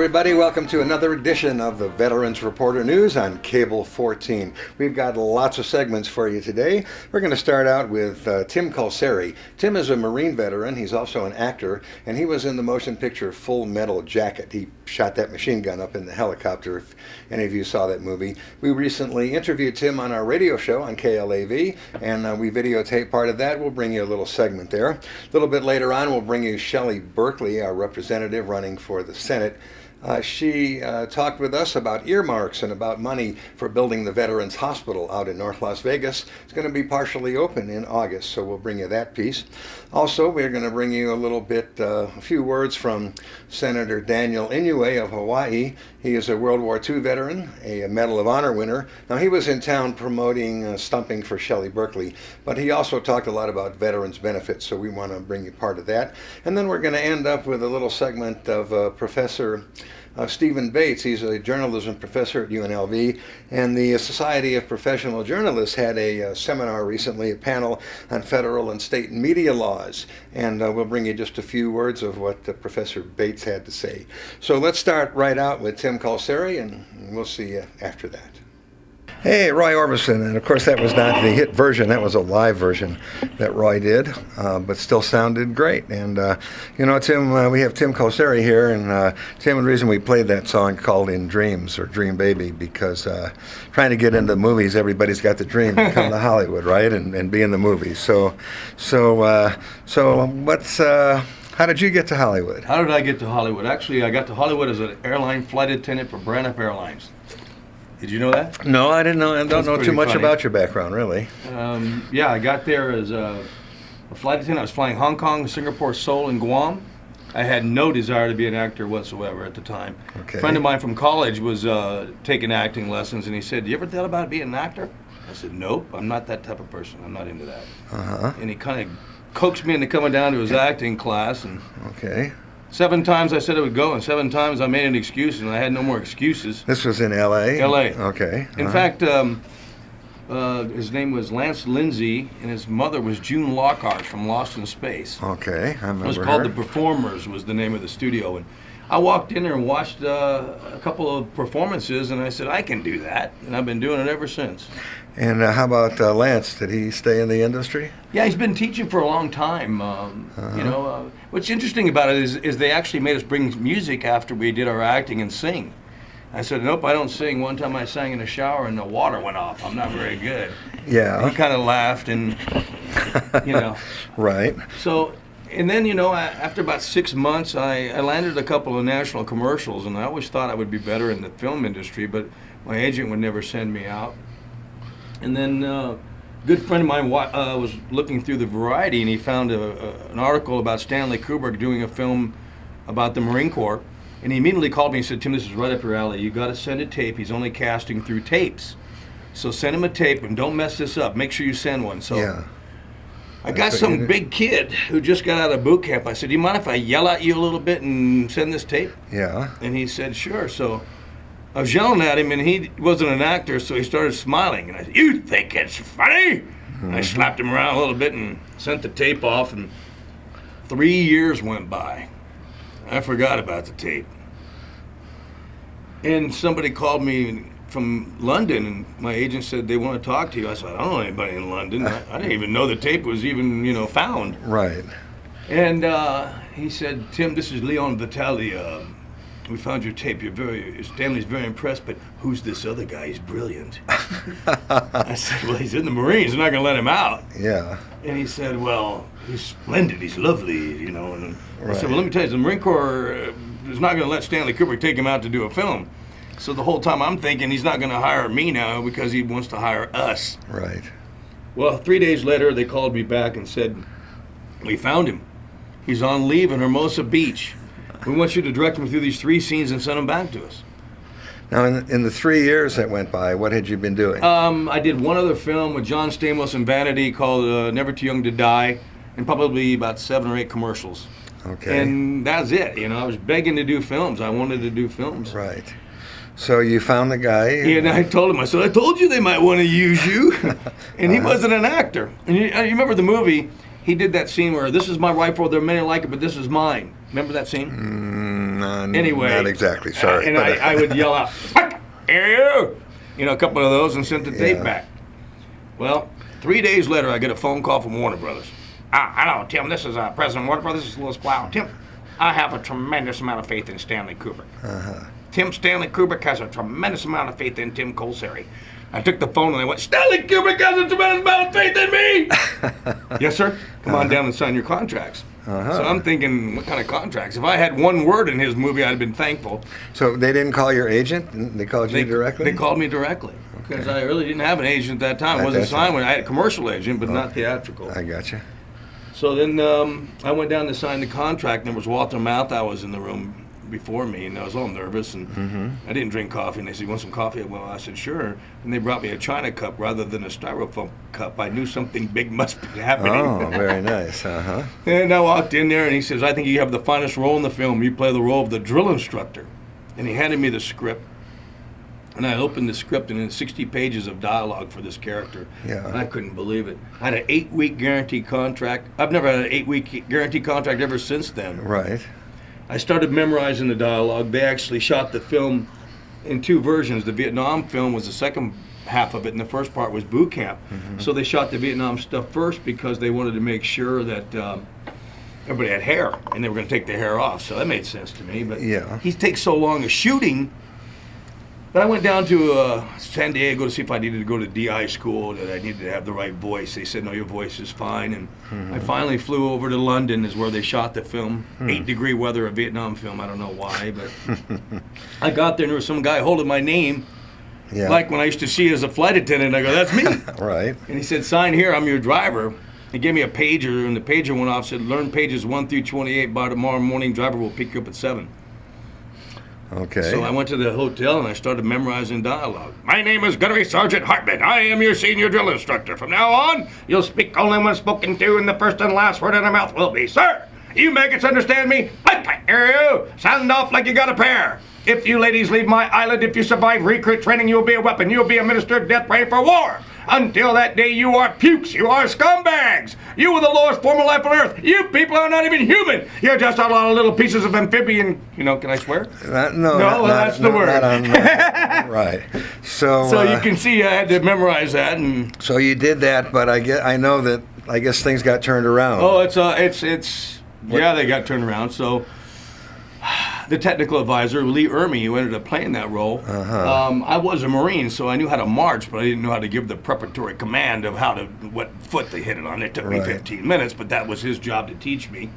everybody. Welcome to another edition of the Veterans Reporter News on Cable 14. We've got lots of segments for you today. We're going to start out with Tim Couceri. Tim is a Marine veteran. He's also an actor, and he was in the motion picture Full Metal Jacket. He shot that machine gun up in the helicopter, if any of you saw that movie. We recently interviewed Tim on our radio show on KLAV, and we videotaped part of that. We'll bring you a little segment there. A little bit later on, we'll bring you Shelly Berkley, our representative running for the Senate. She talked with us about earmarks and about money for building the Veterans Hospital out in North Las Vegas. It's going to be partially open in August, so we'll bring you that piece. Also, we're going to bring you a little bit, a few words from Senator Daniel Inouye of Hawaii. He is a World War II veteran, a Medal of Honor winner. Now, he was in town promoting stumping for Shelly Berkley, but he also talked a lot about veterans benefits, so we want to bring you part of that. And then we're going to end up with a little segment of Professor Stephen Bates. He's a journalism professor at UNLV, and the Society of Professional Journalists had a seminar recently, a panel on federal and state media laws, and we'll bring you just a few words of what Professor Bates had to say. So let's start right out with Tim Couceri, and we'll see you after that. Hey, Roy Orbison, and of course that was not the hit version, that was a live version that Roy did, but still sounded great. And you know, Tim, we have Tim Couceri here, and Tim, the reason we played that song called In Dreams, or Dream Baby, because trying to get into movies, everybody's got the dream to come to Hollywood, right, and be in the movies. So what's, how did you get to Hollywood? How did I get to Hollywood? Actually, I got to Hollywood as an airline flight attendant for Braniff Airlines. Did you know that? No, I didn't know. I don't know too much about your background, really. Yeah, I got there as a flight attendant. I was flying Hong Kong, Singapore, Seoul, and Guam. I had no desire to be an actor whatsoever at the time. Okay. A friend of mine from college was taking acting lessons, and he said, "You ever thought about being an actor?" I said, "Nope, I'm not that type of person. I'm not into that." And he kind of coaxed me into coming down to his acting class. And okay. 7 times I said I would go, and 7 times I made an excuse, and I had no more excuses. This was in L.A.? L.A. Okay. In fact, his name was Lance Lindsay, and his mother was June Lockhart from Lost in Space. Okay, I remember It was called her. The Performers, was the name of the studio. And I walked in there and watched a couple of performances, and I said, I can do that. And I've been doing it ever since. And how about Lance? Did he stay in the industry? Yeah, he's been teaching for a long time. You know, what's interesting about it is they actually made us bring music after we did our acting and sing. I said, nope, I don't sing. One time I sang in the shower and the water went off. I'm not very good. Yeah. He kind of laughed and, you know. Right. So, and then, you know, after about 6 months, I landed a couple of national commercials, and I always thought I would be better in the film industry, but my agent would never send me out. And then a good friend of mine was looking through the Variety, and he found an article about Stanley Kubrick doing a film about the Marine Corps. And he immediately called me and said, Tim, this is right up your alley. You got to send a tape. He's only casting through tapes. So send him a tape, and don't mess this up. Make sure you send one. So Yeah. I got some big kid who just got out of boot camp. I said, do you mind if I yell at you a little bit and send this tape? Yeah. And he said, sure. So I was yelling at him, and he wasn't an actor, so he started smiling. And I said, you think it's funny? And I slapped him around a little bit and sent the tape off, and 3 years went by. I forgot about the tape. And somebody called me from London, and my agent said they want to talk to you. I said, I don't know anybody in London. I didn't even know the tape was even, you know, found. Right. And he said, Tim, this is Leon Vitali. We found your tape. Stanley's very impressed, but who's this other guy? He's brilliant. I said, well, he's in the Marines. They're not going to let him out. Yeah. And he said, well, he's splendid. He's lovely, you know. And Right. I said, well, let me tell you, the Marine Corps is not going to let Stanley Kubrick take him out to do a film. So the whole time I'm thinking he's not going to hire me now because he wants to hire us. Right. Well, 3 days later, they called me back and said, we found him. He's on leave in Hermosa Beach. We want you to direct him through these 3 scenes and send him back to us. Now, in the 3 years that went by, what had you been doing? I did one other film with John Stamos and Vanity called Never Too Young to Die, and probably about 7 or 8 commercials. Okay. And that's it. You know, I was begging to do films. I wanted to do films. Right. So you found the guy. And I told him, I said, I told you they might want to use you. And he wasn't an actor. And you remember the movie, he did that scene where this is my rifle, there are many like it, but this is mine. Remember that scene? Anyway, not exactly. Sorry, and I would yell out, "Fuck, here you know, a couple of those, and sent the tape back. Well, 3 days later, I get a phone call from Warner Brothers. Hello, Tim. This is President Warner Brothers. This is Louis Blau. Tim, I have a tremendous amount of faith in Stanley Kubrick. Tim Stanley Kubrick has a tremendous amount of faith in Tim Couceri. I took the phone and I went, Stanley Kubrick has a tremendous amount of faith in me. Yes, sir. Come on down and sign your contracts. So I'm thinking, what kind of contracts? If I had one word in his movie, I'd have been thankful. So they didn't call your agent? They called you directly? They called me directly. Because I really didn't have an agent at that time. It wasn't signed when I had a commercial agent, but not theatrical. I gotcha. So then I went down to sign the contract, and there was Walter Matthau was in the room before me, and I was all nervous, and I didn't drink coffee, and they said, you want some coffee? Well, I said, sure. And they brought me a China cup rather than a styrofoam cup. I knew something big must be happening. Oh, very nice. And I walked in there, and he says, I think you have the finest role in the film. You play the role of the drill instructor. And he handed me the script. And I opened the script, and it's 60 pages of dialogue for this character. Yeah. And I couldn't believe it. I had an 8-week guarantee contract. I've never had an 8-week guarantee contract ever since then. Right. I started memorizing the dialogue. They actually shot the film in 2 versions. The Vietnam film was the second half of it, and the first part was boot camp. So they shot the Vietnam stuff first because they wanted to make sure that everybody had hair, and they were going to take the hair off. So that made sense to me. But he takes so long of shooting. But I went down to San Diego to see if I needed to go to DI school, that I needed to have the right voice. They said, no, your voice is fine. And I finally flew over to London, is where they shot the film. 8-degree weather, a Vietnam film. I don't know why, but I got there and there was some guy holding my name, like when I used to see as a flight attendant. I go, that's me. Right. And he said, sign here, I'm your driver. He gave me a pager, and the pager went off, said, learn pages 1 through 28. By tomorrow morning, driver will pick you up at 7. Okay. So I went to the hotel and I started memorizing dialogue. My name is Gunnery Sergeant Hartman. I am your senior drill instructor. From now on, you'll speak only when spoken to, and the first and last word in the mouth will be, sir, you maggots understand me? I can't hear you. Sound off like you got a pair. If you ladies leave my island, if you survive recruit training, you'll be a weapon. You'll be a minister of death, ready for war. Until that day, you are pukes. You are scumbags. You are the lowest form of life on earth. You people are not even human. You're just a lot of little pieces of amphibian. You know, can I swear? No, that's the word. Right. So you can see I had to memorize that, and so you did that, but I guess things got turned around. Oh, they got turned around. So the technical advisor, Lee Ermey, who ended up playing that role, I was a Marine, so I knew how to march, but I didn't know how to give the preparatory command of what foot they hit it on. It took me 15 minutes, but that was his job to teach me.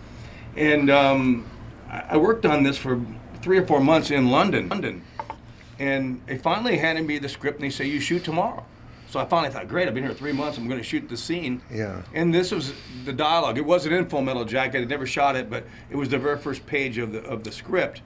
And I worked on this for 3 or 4 months in London. And they finally handed me the script, and they say, you shoot tomorrow. So I finally thought, great, I've been here 3 months, I'm going to shoot the scene. Yeah. And this was the dialogue. It wasn't in Full Metal Jacket, I'd never shot it, but it was the very first page of the script.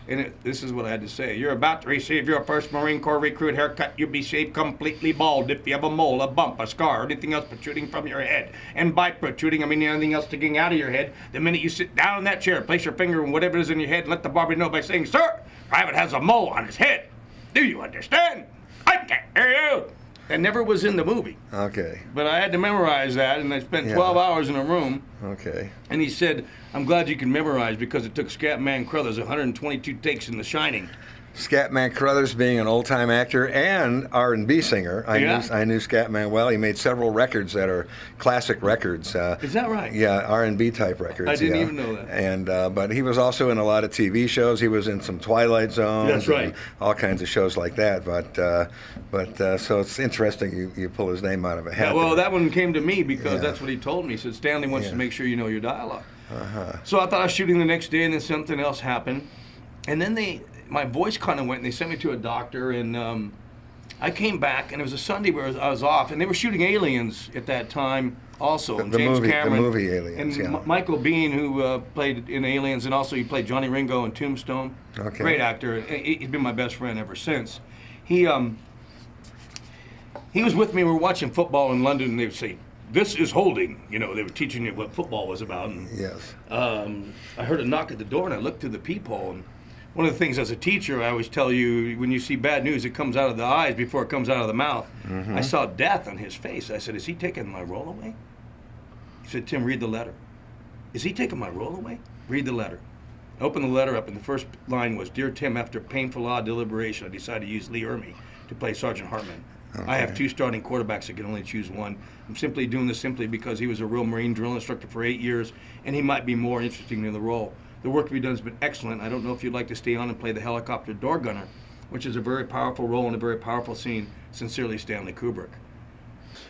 And this is what I had to say. You're about to receive your first Marine Corps recruit haircut. You'll be shaved completely bald if you have a mole, a bump, a scar, or anything else protruding from your head. And by protruding, I mean anything else sticking out of your head. The minute you sit down in that chair, place your finger in whatever is in your head and let the barber know by saying, sir, Private has a mole on his head. Do you understand? I can't hear you. That never was in the movie. Okay. But I had to memorize that, and I spent 12 hours in a room. Okay. And he said, I'm glad you can memorize because it took Scatman Crothers 122 takes in The Shining. Scatman Crothers being an old-time actor and R&B singer. I knew Scatman well. He made several records that are classic records. Is that right? Yeah, R&B type records. I didn't even know that. And but he was also in a lot of TV shows. He was in some Twilight Zone. That's right. And all kinds of shows like that. But so it's interesting you pull his name out of a hat. Yeah, well, that one came to me because that's what he told me. He said, Stanley wants to make sure you know your dialogue. So I thought I was shooting the next day, and then something else happened. And then my voice kind of went, and they sent me to a doctor, and I came back, and it was a Sunday where I was off, and they were shooting Aliens at that time also. James Cameron. The movie Aliens, and Michael Biehn, who played in Aliens, and also he played Johnny Ringo in Tombstone. Okay. Great actor. He's been my best friend ever since. He was with me. We were watching football in London, and they would say, this is holding. You know, they were teaching you what football was about. And, yes. I heard a knock at the door, and I looked through the peephole, and one of the things as a teacher, I always tell you, when you see bad news, it comes out of the eyes before it comes out of the mouth. I saw death on his face. I said, is he taking my role away? He said, Tim, read the letter. Is he taking my role away? Read the letter. I opened the letter up, and the first line was, "Dear Tim, after painful odd deliberation, I decided to use Lee Ermey to play Sergeant Hartman. Okay. I have 2 starting quarterbacks. I can only choose one. I'm simply doing this simply because he was a real Marine drill instructor for 8 years, and he might be more interesting in the role. The work to be done has been excellent. I don't know if you'd like to stay on and play the helicopter door gunner, which is a very powerful role and a very powerful scene. Sincerely, Stanley Kubrick."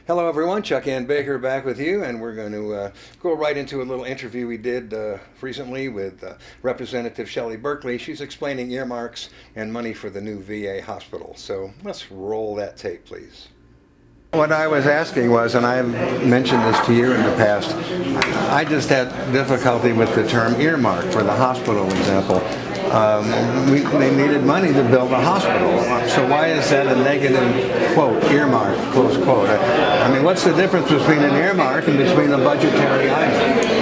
Hello, everyone. Chuck Ann Baker back with you, and we're going to go right into a little interview we did recently with Representative Shelly Berkley. She's explaining earmarks and money for the new VA hospital. So let's roll that tape, please. What I was asking was, and I've mentioned this to you in the past, I just had difficulty with the term earmark for the hospital example. They needed money to build a hospital. So why is that a negative quote, earmark, close quote? I mean, what's the difference between an earmark and between a budgetary item?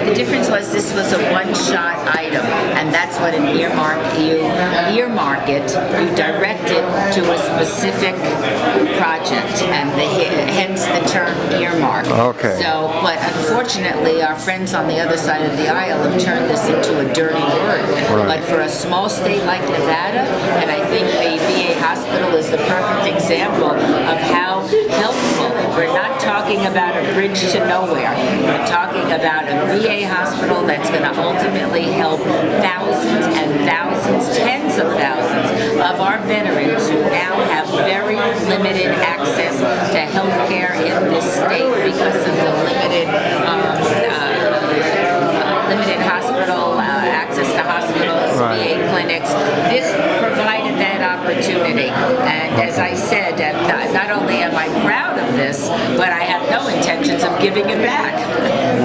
The difference was this was a one-shot item, and that's what an earmark, you earmark it, you direct it to a specific project, and hence the term earmark. Okay. So, but unfortunately, our friends on the other side of the aisle have turned this into a dirty word. Right. But for a small state like Nevada, and I think the VA hospital is the perfect example of how helpful. We're not talking about a bridge to nowhere. We're talking about a VA hospital that's going to ultimately help thousands and thousands, tens of thousands of our veterans who now have very limited access to health care in this state because of the limited hospital access to hospitals, right. VA clinics. This provided that opportunity, and as I said, not only am I proud of this, but I have no intentions of giving it back.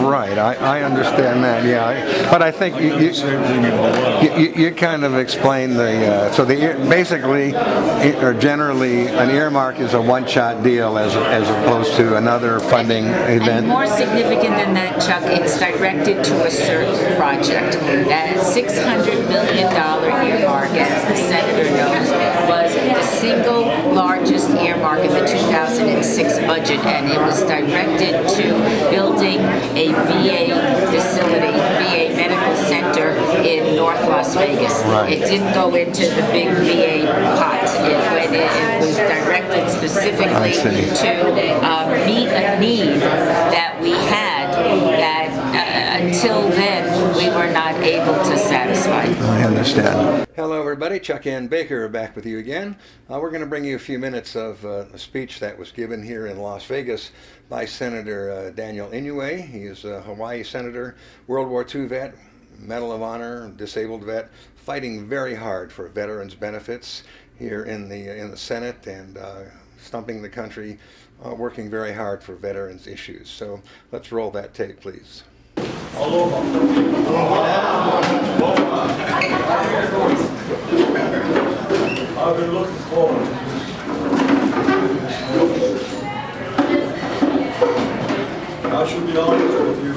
Right, I understand that. Yeah, but I think you kind of explained basically or generally an earmark is a one-shot deal as opposed to another funding event. And more significant than that, Chuck, it's directed to a certain project. That $600 million earmark, as the senator knows, was the single largest earmark in the 2006 budget, and it was directed to building a VA facility, VA medical center in North Las Vegas. Right. It didn't go into the big VA pot. It was directed specifically to meet a need that we had that until then we were not able to satisfy. I understand. Hello, everybody. Chuck Ann Baker back with you again. We're going to bring you a few minutes of a speech that was given here in Las Vegas by Senator Daniel Inouye. He is a Hawaii senator, World War II vet, Medal of Honor, disabled vet, fighting very hard for veterans' benefits here in the Senate and stumping the country, working very hard for veterans' issues. So let's roll that tape, please. Aloha. I've been looking forward to this. I should be honest with you.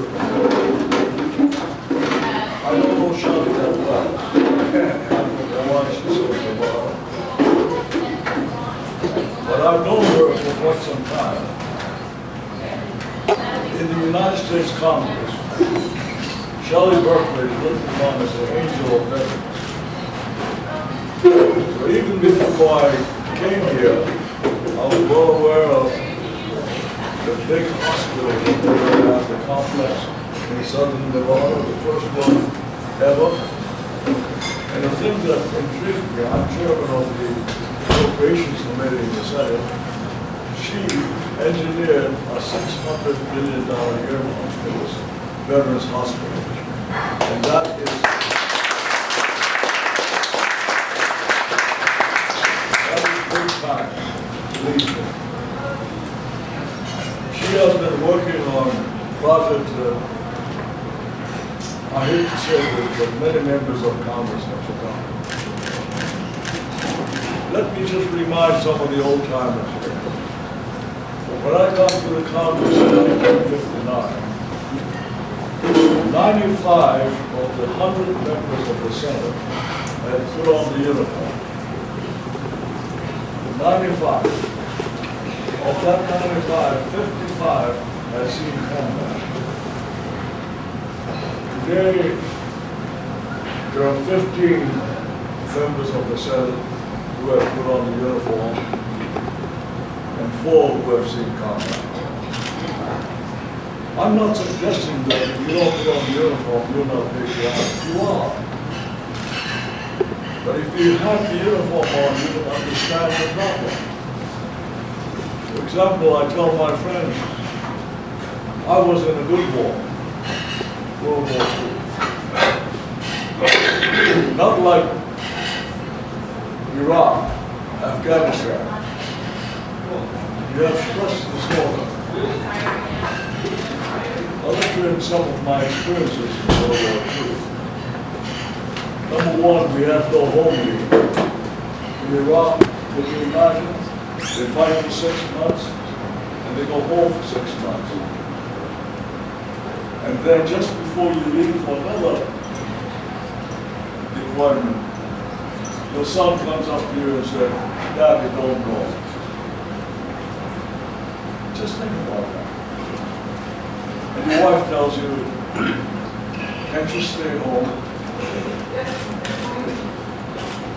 I don't know Shelly that well. I watched this over a while. But I've known her for quite some time. In the United States Congress, Shelly Berkley is looked upon as an angel of veterans. So even before I came here, I was well aware of the big hospital that they were at, the complex in southern Nevada, the first one ever. And the thing that intrigued me, I'm chairman of the Appropriations Committee in the Senate. She engineered a $600 billion earmark for this Veterans Hospital. And that is big time, believe me. She has been working on projects that I hate to say this, but many members of Congress have forgotten. Let me just remind some of the old timers here. When I got to the Congress in 1959, 95 of the 100 members of the Senate had put on the uniform. 95. Of that 95, 55 had seen combat. Today, There are 15 members of the Senate who have put on the uniform and 4 who have seen combat. I'm not suggesting that if you don't put on the uniform, you're not patriotic. You are. But if you have the uniform on, you will understand the problem. For example, I tell my friends, I was in a good war, World War II. Not like Iraq, Afghanistan. You have stress disorder. I'll let you in some of my experiences in World War II. Number one, we have no home leave. In Iraq, can you imagine? They fight for 6 months, and they go home for 6 months. And then just before you leave for another deployment, your son comes up to you and says, Daddy, don't go. Just think about that. And your wife tells you, can't you stay home?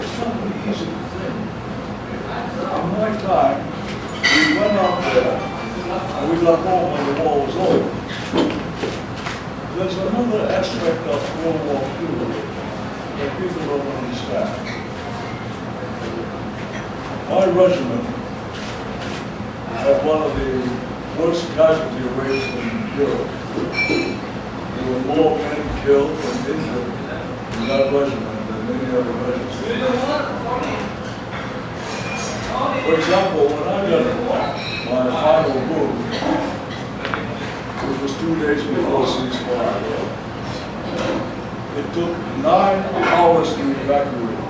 It's not an easy thing. In my time, we went out there and we got home when the war was over. There's another aspect of World War II that people don't understand. My regiment had one of the worst casualty rates in Europe. There were more men killed and injured in that regiment than many other regiments. For example, when I got my final wound, which was 2 days before ceasefire, it took 9 hours to evacuate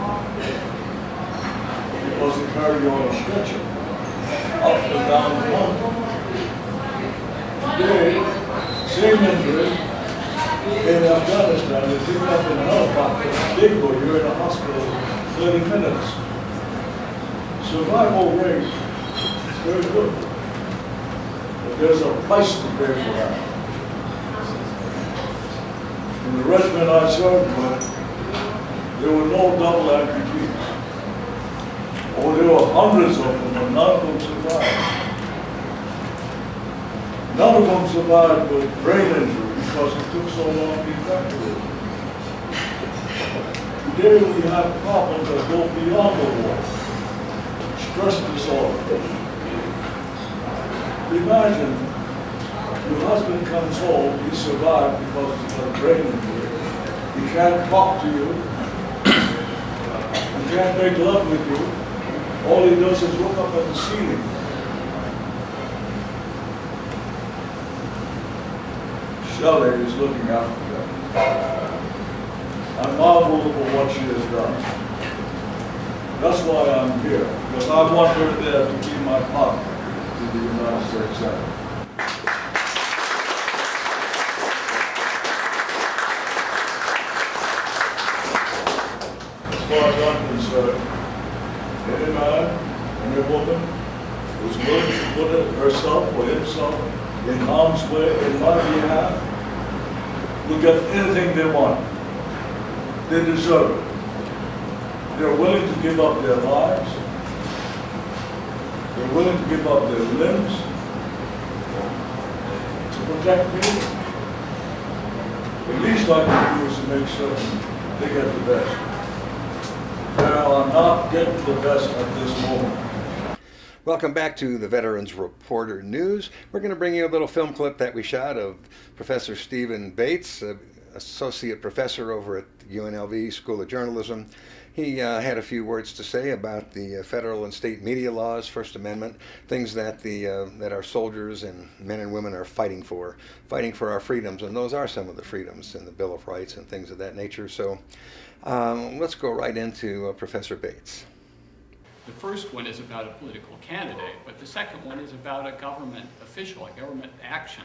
because they carried you on a stretcher up and down the mountain. Today, same injury in Afghanistan, they pick up in a helicopter, they go, you're in a hospital 30 minutes. Survival rate is very good. But there's a price to pay for that. In the regiment I served with, there were no double amputees. Oh, there were hundreds of them, and none of them survived. None of them survived with brain injury because it took so long to evacuate. Today we have problems that go beyond the war. Stress disorder. Imagine your husband comes home, he survived because he's got a brain injury. He can't talk to you. He can't make love with you. All he does is look up at the ceiling. Shelly is looking after them. I marvel for what she has done. That's why I'm here, because I want her there to be my partner in the United States Senate. As far as I'm concerned, any man, any woman who's willing to put herself or himself in harm's way in my behalf will get anything they want. They deserve it. They're willing to give up their lives. They're willing to give up their limbs to protect me. The least I can do is to make certain they get the best. They are not getting the best at this moment. Welcome back to the Veterans Reporter News. We're going to bring you a little film clip that we shot of Professor Stephen Bates, associate professor over at UNLV School of Journalism. He had a few words to say about the federal and state media laws, First Amendment, things that that our soldiers and men and women are fighting for our freedoms, and those are some of the freedoms in the Bill of Rights and things of that nature. So let's go right into Professor Bates. The first one is about a political candidate, but the second one is about a government official, a government action.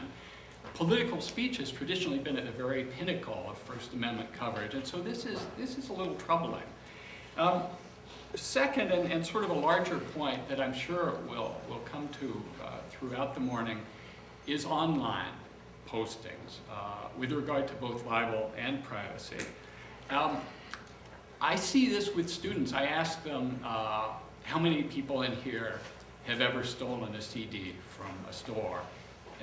Political speech has traditionally been at the very pinnacle of First Amendment coverage, and so this is a little troubling. Second, and sort of a larger point that I'm sure will come to throughout the morning, is online postings with regard to both libel and privacy. I see this with students. I ask them, how many people in here have ever stolen a CD from a store?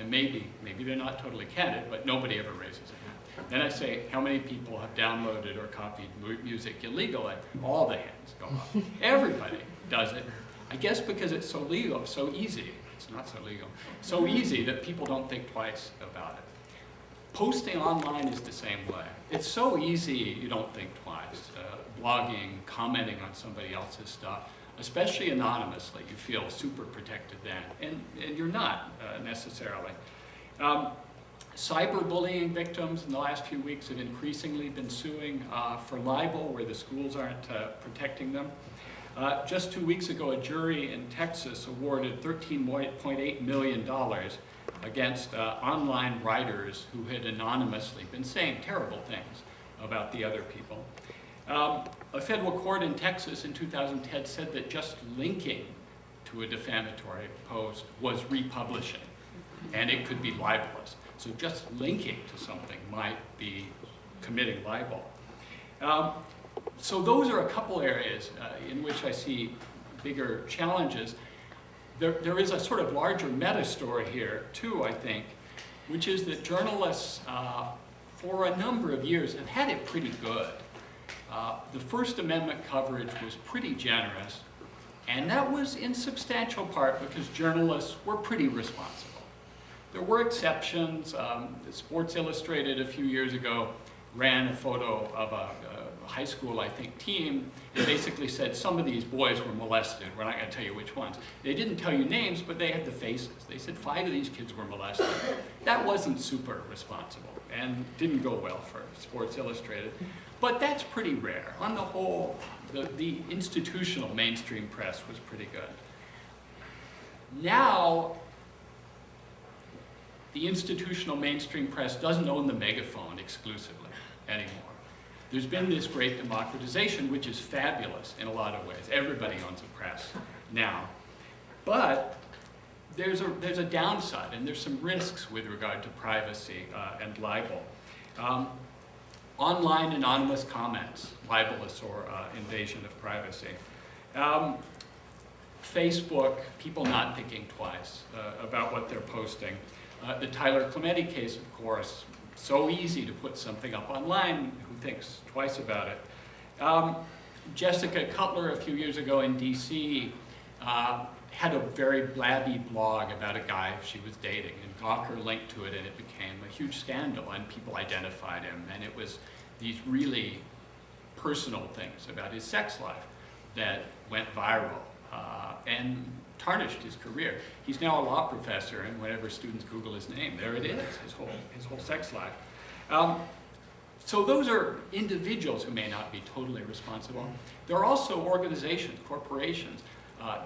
And maybe they're not totally candid, but nobody ever raises a hand. Then I say, how many people have downloaded or copied music illegally? All the hands go up. Everybody does it. I guess because it's so legal, so easy. It's not so legal. So easy that people don't think twice about it. Posting online is the same way. It's so easy you don't think twice. Blogging, commenting on somebody else's stuff, especially anonymously, you feel super protected then, and you're not necessarily. Cyberbullying victims in the last few weeks have increasingly been suing for libel where the schools aren't protecting them. Just 2 weeks ago, a jury in Texas awarded $13.8 million against online writers who had anonymously been saying terrible things about the other people. A federal court in Texas in 2010 said that just linking to a defamatory post was republishing, and it could be libelous. So just linking to something might be committing libel. So those are a couple areas in which I see bigger challenges. There is a sort of larger meta story here too, I think, which is that journalists for a number of years have had it pretty good. The First Amendment coverage was pretty generous, and that was in substantial part because journalists were pretty responsible. There were exceptions. Sports Illustrated a few years ago ran a photo of a high school, I think, team. It basically said some of these boys were molested. We're not going to tell you which ones. They didn't tell you names, but they had the faces. They said 5 of these kids were molested. That wasn't super responsible and didn't go well for Sports Illustrated. But that's pretty rare. On the whole, the institutional mainstream press was pretty good. Now, the institutional mainstream press doesn't own the megaphone exclusively anymore. There's been this great democratization, which is fabulous in a lot of ways. Everybody owns a press now. But there's a downside, and there's some risks with regard to privacy and libel. Online anonymous comments, libelous or invasion of privacy. Facebook, people not thinking twice about what they're posting. The Tyler Clementi case, of course, so easy to put something up online, who thinks twice about it. Jessica Cutler, a few years ago in DC, had a very blabby blog about a guy she was dating, and Gawker linked to it, and it became a huge scandal, and people identified him, and it was these really personal things about his sex life that went viral and tarnished his career. He's now a law professor, and whenever students Google his name, there it is, his whole sex life. So those are individuals who may not be totally responsible. There are also organizations, corporations.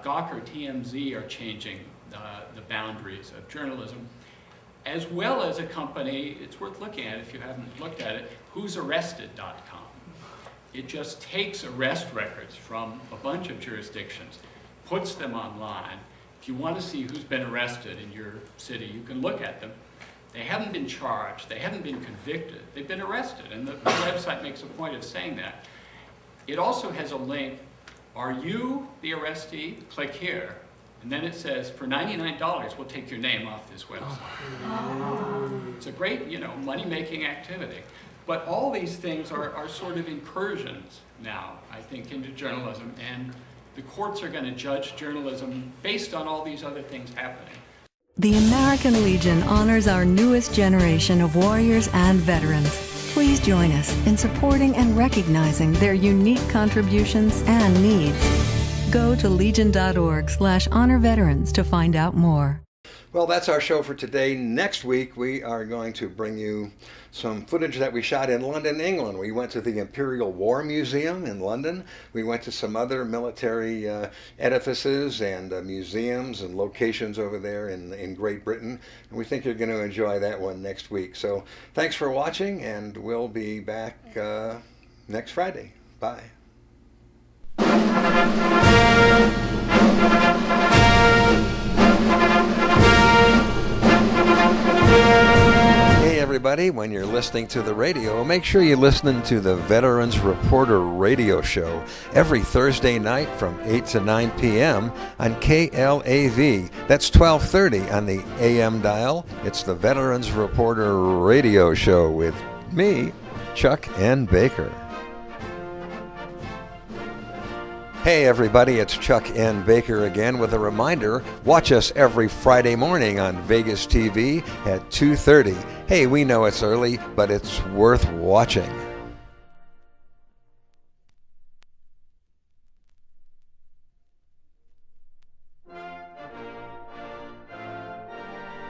Gawker, TMZ are changing the boundaries of journalism, as well as a company, it's worth looking at if you haven't looked at it, whosarrested.com. It just takes arrest records from a bunch of jurisdictions, puts them online. If you want to see who's been arrested in your city, you can look at them. They haven't been charged, they haven't been convicted, they've been arrested, and the website makes a point of saying that. It also has a link, are you the arrestee? Click here. And then it says, for $99, we'll take your name off this website. It's a great, money-making activity. But all these things are sort of incursions now, I think, into journalism, and the courts are going to judge journalism based on all these other things happening. The American Legion honors our newest generation of warriors and veterans. Please join us in supporting and recognizing their unique contributions and needs. Go to legion.org/honor veterans to find out more. Well, that's our show for today. Next week, we are going to bring you some footage that we shot in London, England. We went to the Imperial War Museum in London. We went to some other military edifices and museums and locations over there in Great Britain. And we think you're going to enjoy that one next week. So thanks for watching, and we'll be back next Friday. Bye. Hey everybody. everybody, when you're listening to the radio, make sure you're listening to the Veterans Reporter Radio Show every Thursday night from 8 to 9 p.m. on KLAV. That's 1230 on the AM dial. It's the Veterans Reporter Radio Show with me, Chuck N. Baker. Hey everybody, it's Chuck N. Baker again with a reminder, watch us every Friday morning on Vegas TV at 2:30. Hey, we know it's early, but it's worth watching.